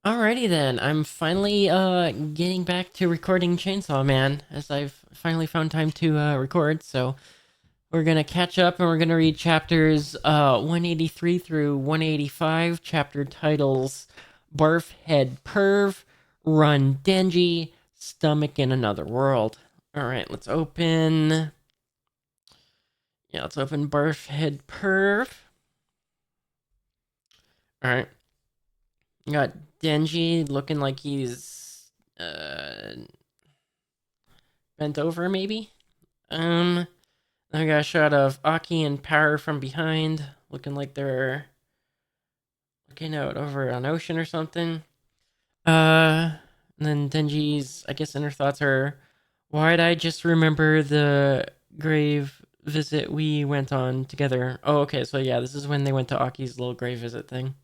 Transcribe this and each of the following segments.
Alrighty then, I'm finally getting back to recording Chainsaw Man as I've finally found time to record. So we're gonna catch up and we're gonna read chapters 183 through 185. Chapter titles: Barf Head Perv, Run Denji, Stomach in Another World. All right, let's open. Yeah, let's open Barf Head Perv. All right, got Denji looking like he's bent over, maybe. Um, I got a shot of Aki and Power from behind, looking like they're looking out over an ocean or something. And then Denji's, I guess, inner thoughts are, why'd I just remember the grave visit we went on together? Oh, okay, so yeah, this is when they went to Aki's little grave visit thing.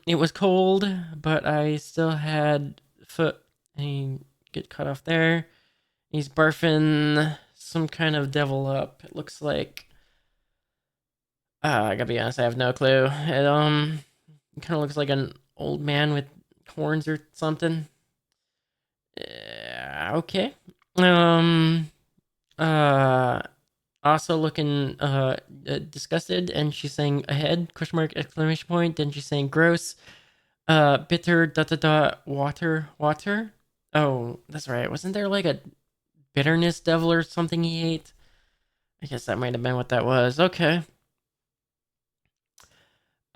It was cold, but I still had foot, and he get cut off there. He's barfing some kind of devil up. It looks like. I gotta be honest, I have no clue. It kind of looks like an old man with horns or something. Okay. Um. Uh. Also looking disgusted, and she's saying ahead question mark exclamation point. Then she's saying gross. Bitter dot dot dot water. Oh, that's right. Wasn't there like a bitterness devil or something he ate? I guess that might have been what that was. Okay.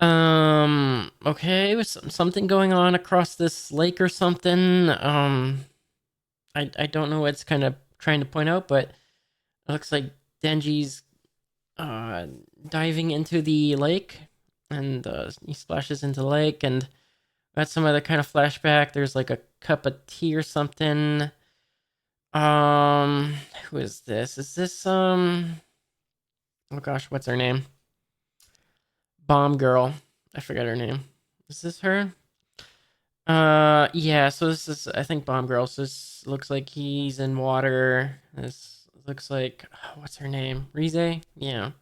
Okay, with something going on across this lake or something. I don't know what it's kind of trying to point out, but it looks like Denji's uh diving into the lake, and he splashes into the lake, and got some other kind of flashback. There's like a cup of tea or something. Who is this? Is this Oh gosh, what's her name? Bomb Girl. I forget her name. Is this her? Yeah, so this is, I think, Bomb Girl. So this looks like he's in water. This looks like, what's her name? Rize? Yeah.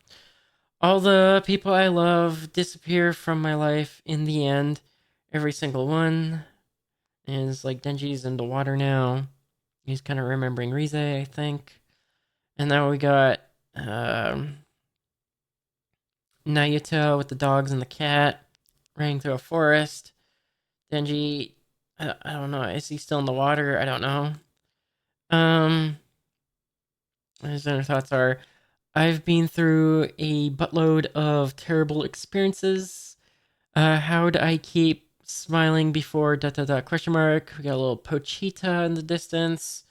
All the people I love disappear from my life in the end. Every single one. And it's like Denji's in the water now. He's kind of remembering Rize, I think. And now we got, Nayuta with the dogs and the cat running through a forest. Denji, I don't know. Is he still in the water? I don't know. Um, his inner thoughts are, I've been through a buttload of terrible experiences. How'd I keep smiling before dot dot dot question mark? We got a little Pochita in the distance.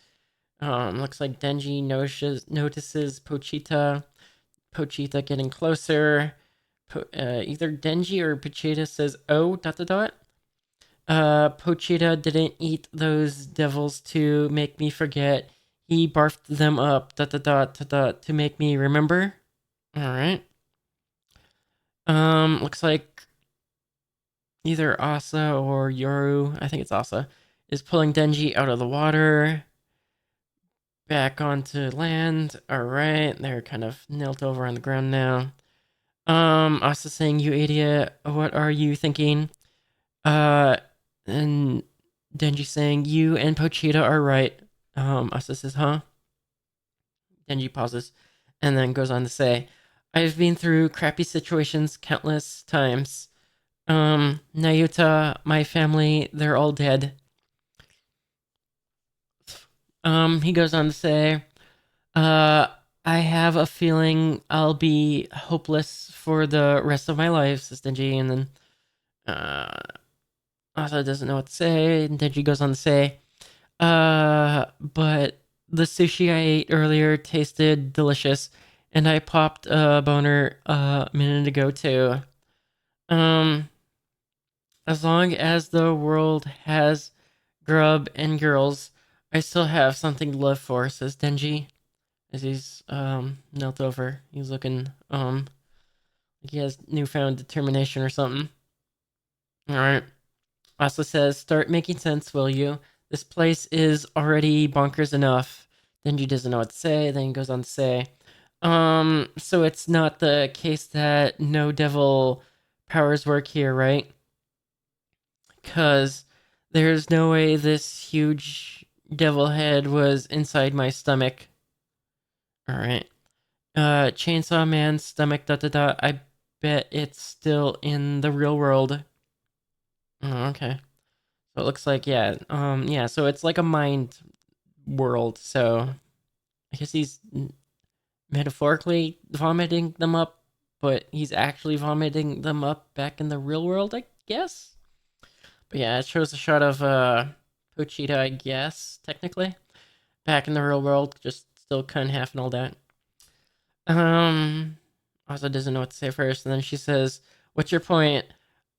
Looks like Denji notices Pochita. Pochita getting closer. Either Denji or Pochita says, "Oh, dot dot dot." Pochita didn't eat those devils to make me forget. He barfed them up, dot dot dot dot dot, to make me remember. All right. Looks like either Asa or Yoru, I think it's Asa, is pulling Denji out of the water back onto land. All right, they're kind of knelt over on the ground now. Asa saying, "You idiot! What are you thinking?" Uh, and Denji saying, "You and Pochita are right." Asa says, "Huh?" Denji pauses, and then goes on to say, "I've been through crappy situations countless times. Nayuta, my family, they're all dead." He goes on to say, uh, "I have a feeling I'll be hopeless for the rest of my life," says Denji, and then, Asa doesn't know what to say, and Denji goes on to say, but the sushi I ate earlier tasted delicious, and I popped a boner a minute ago too. Um, as long as the world has grub and girls, I still have something to live for," says Denji as he's knelt over. He's looking like he has newfound determination or something. All right. Asa says, "Start making sense, will you? This place is already bonkers enough." Denji doesn't know what to say. Then he goes on to say, so it's not the case that no devil powers work here, right? Because there's no way this huge devil head was inside my stomach. Alright. Chainsaw Man's stomach, I bet it's still in the real world. Oh, okay. So it looks like, yeah, so it's like a mind world, so I guess he's metaphorically vomiting them up, but he's actually vomiting them up back in the real world, I guess? But yeah, it shows a shot of Pochita, I guess, technically. Back in the real world, just still cut in half and all that. Also doesn't know what to say first, and then she says, "What's your point?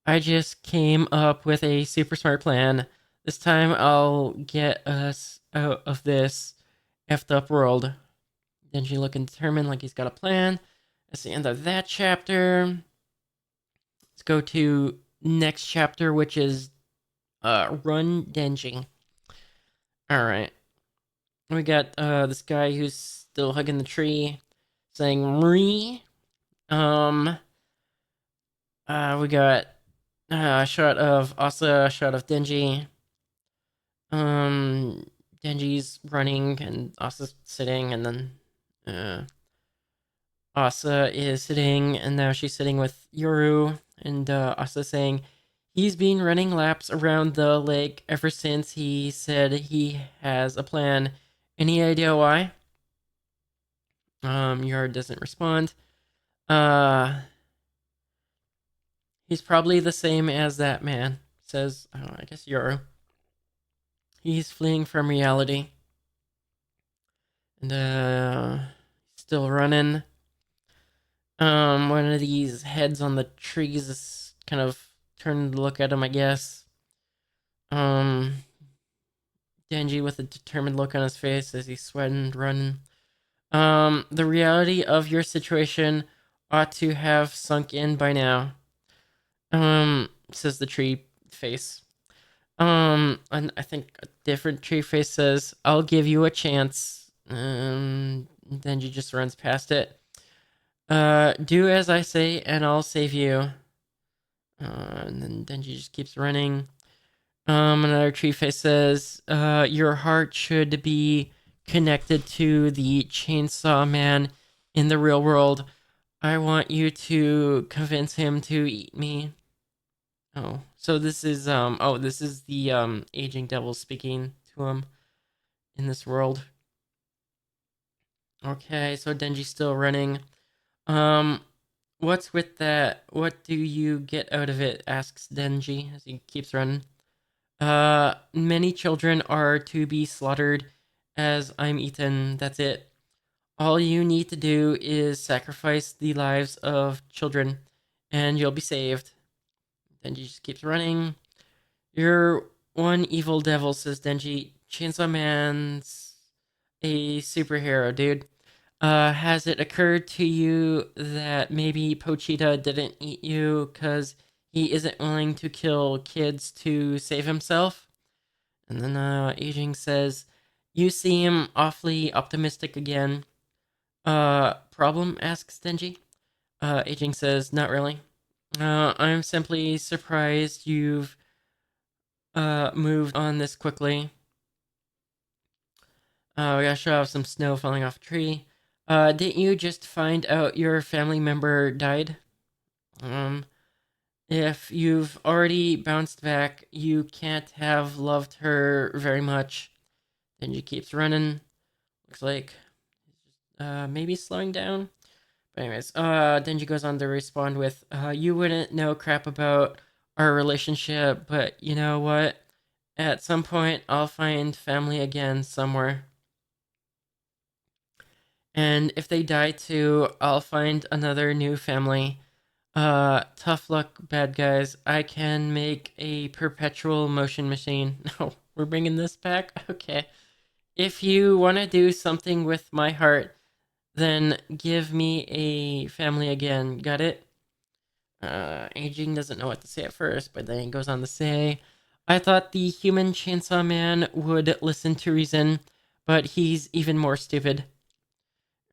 I just came up with a super smart plan. This time I'll get us out of this effed up world." Denji looking determined like he's got a plan. That's the end of that chapter. Let's go to next chapter, which is Run Denji. Alright. We got this guy who's still hugging the tree, saying "Mree." We got a shot of Asa, a shot of Denji. Denji's running and Asa's sitting, and then Asa is sitting, and now she's sitting with Yoru, and Asa saying he's been running laps around the lake ever since he said he has a plan. Any idea why? Yoru doesn't respond. He's probably the same as that man, says, I guess Yoru. He's fleeing from reality. And, still running. One of these heads on the trees is kind of turning to look at him, I guess. Denji with a determined look on his face as he's sweating and running. The reality of your situation ought to have sunk in by now. Says the tree face. And I think a different tree face says, "I'll give you a chance." Denji just runs past it. Do as I say and I'll save you. And then Denji just keeps running. Another tree face says, your heart should be connected to the chainsaw man in the real world. I want you to convince him to eat me. Oh, so this is the aging devil speaking to him in this world. Okay, so Denji's still running. What's with that? What do you get out of it? Asks Denji as he keeps running. Many children are to be slaughtered as I'm eaten. That's it. All you need to do is sacrifice the lives of children and you'll be saved. Denji just keeps running. You're one evil devil, says Denji. Chainsaw Man's a superhero, dude. Has it occurred to you that maybe Pochita didn't eat you because he isn't willing to kill kids to save himself? And then Aging says, you seem awfully optimistic again. Problem? Asks Denji. Aging says, not really. I'm simply surprised you've moved on this quickly. We got a shot of some snow falling off a tree. Didn't you just find out your family member died? If you've already bounced back, you can't have loved her very much. Denji keeps running. Looks like maybe slowing down. But anyways, Denji goes on to respond with, you wouldn't know crap about our relationship, but you know what? At some point, I'll find family again somewhere. And if they die too, I'll find another new family. Tough luck, bad guys. I can make a perpetual motion machine. No, we're bringing this back? Okay. If you want to do something with my heart, then give me a family again. Got it? Aging doesn't know what to say at first, but then he goes on to say, I thought the human chainsaw man would listen to reason, but he's even more stupid.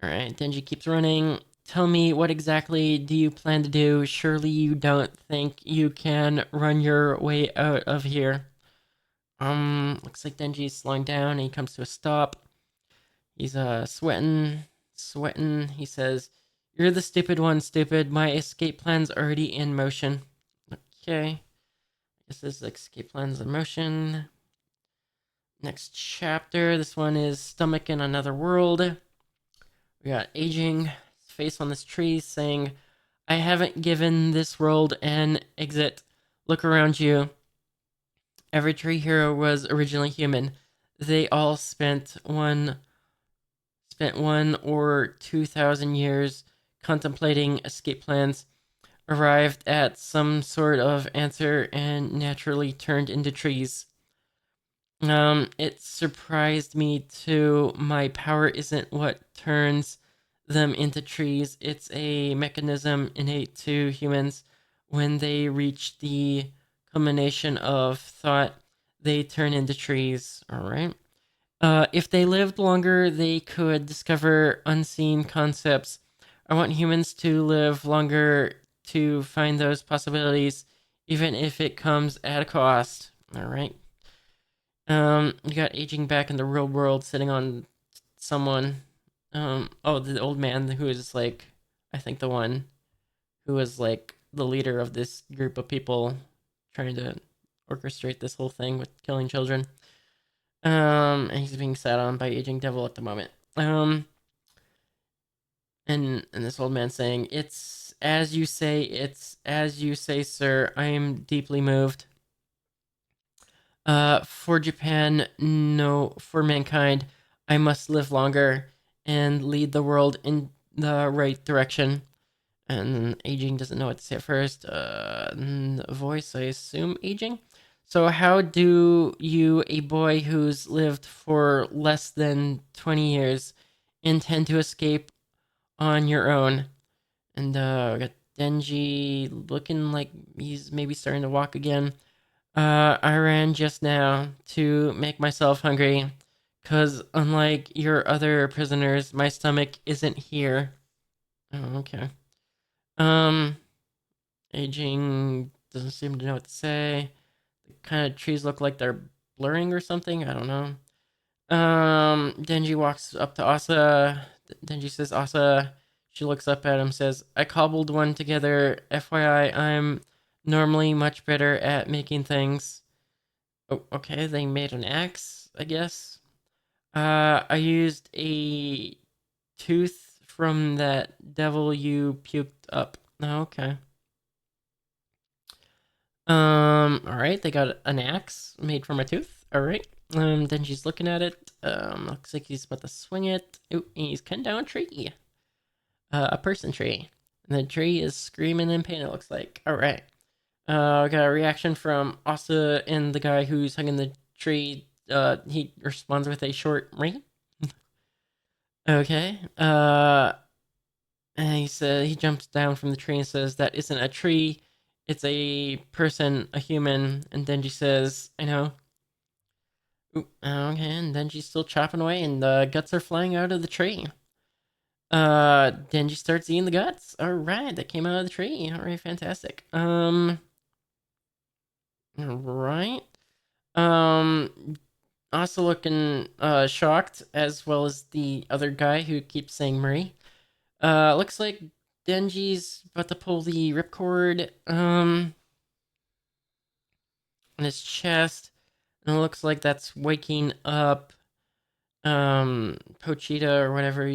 Alright, Denji keeps running. tell me, what exactly do you plan to do? Surely you don't think you can run your way out of here. Looks like Denji's slowing down and he comes to a stop. He's sweating. He says, "You're the stupid one, stupid. My escape plan's already in motion." Okay. This is escape plan's in motion. Next chapter. This one is Stomach in Another World. We got Aging face on this tree saying, "I haven't given this world an exit. Look around you. Every tree hero was originally human. They all spent one or 2,000 years contemplating escape plans, arrived at some sort of answer, and naturally turned into trees. It surprised me too. My power isn't what turns them into trees. It's a mechanism innate to humans. When they reach the culmination of thought, they turn into trees." All right. If they lived longer, they could discover unseen concepts. I want humans to live longer to find those possibilities, even if it comes at a cost. All right. You got Aging back in the real world, sitting on someone. Oh, the old man who is like, I think the one who was like the leader of this group of people trying to orchestrate this whole thing with killing children. And he's being sat on by Aging Devil at the moment. And this old man saying, "It's as you say, sir. I am deeply moved. For Japan, no, for mankind, I must live longer and lead the world in the right direction." And Aging doesn't know what to say at first. Voice, I assume Aging. "So how do you, a boy who's lived for less than 20 years, intend to escape on your own?" And we got Denji looking like he's maybe starting to walk again. "I ran just now to make myself hungry, 'cause unlike your other prisoners, my stomach isn't here." Oh, okay. Aging doesn't seem to know what to say. The kind of trees look like they're blurring or something. I don't know. Denji walks up to Asa. Denji says, "Asa." She looks up at him, says, "I cobbled one together. FYI, I'm normally much better at making things." Oh, okay, they made an axe, I guess. "I used a tooth from that devil you puked up." Oh, okay. All right, they got an axe made from a tooth. All right. Then she's looking at it. Looks like he's about to swing it. Ooh, he's cutting down a tree. A person tree. And the tree is screaming in pain, it looks like. All right. We got a reaction from Asa and the guy who's hugging the tree. He responds with a short ring. Okay. And he jumps down from the tree and says, "That isn't a tree. It's a person, a human." And Denji says, "I know." Ooh, okay, and Denji's still chopping away, and the guts are flying out of the tree. Denji starts eating the guts. All right, that came out of the tree. All right, fantastic. All right. Also looking shocked, as well as the other guy who keeps saying Marie. Looks like Denji's about to pull the ripcord on his chest, and it looks like that's waking up Pochita or whatever,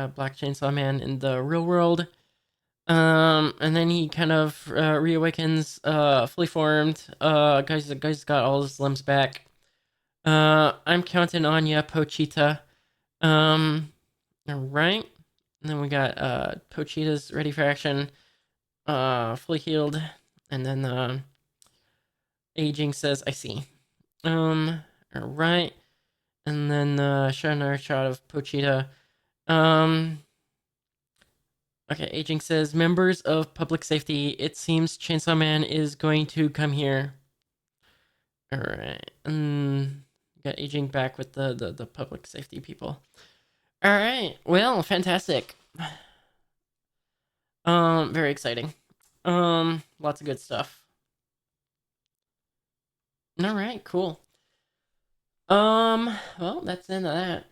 Black Chainsaw Man in the real world. And then he kind of reawakens, fully formed. Guy's got all his limbs back. "I'm counting on ya, Pochita." All right. And then we got Pochita's ready for action, fully healed, and then Aging says, "I see." All right. And then show another shot of Pochita. Okay, Aging says, "Members of public safety, it seems Chainsaw Man is going to come here." All right. Got Aging back with the public safety people. All right. Well, fantastic. Very exciting. Lots of good stuff. All right, cool. Well, that's the end of that.